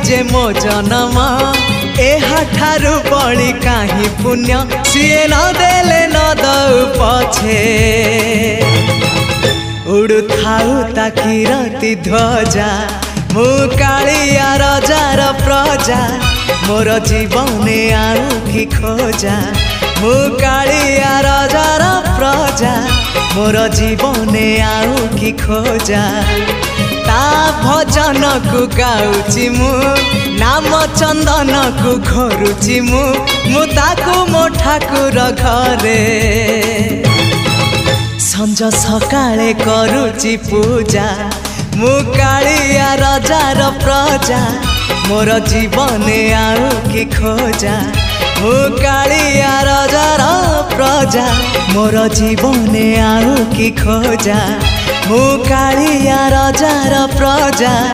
जे मो जन्म एहाठारु बड़ी काहि पुण्य सीए न देले न दउ पछे उड़ु थाउ ताकि रति ध्वजा मु कालिया रजार प्रजा मोर जीवने आउ कि खोजा मु कालिया रजार प्रजा मोर जीवने आउ कि खोजा ता भजन को गाउची मु नाम चंदन को घोरुची मु ताकू मो ठाकुर घरे संज सकाळे करूची पूजा मु कालिया रजार प्रजा मोर जीवने आउ कि खोजा मु कालिया रजार प्रजा मोर जीवने आउ कि खोजा मु कालिया रजार प्रजा।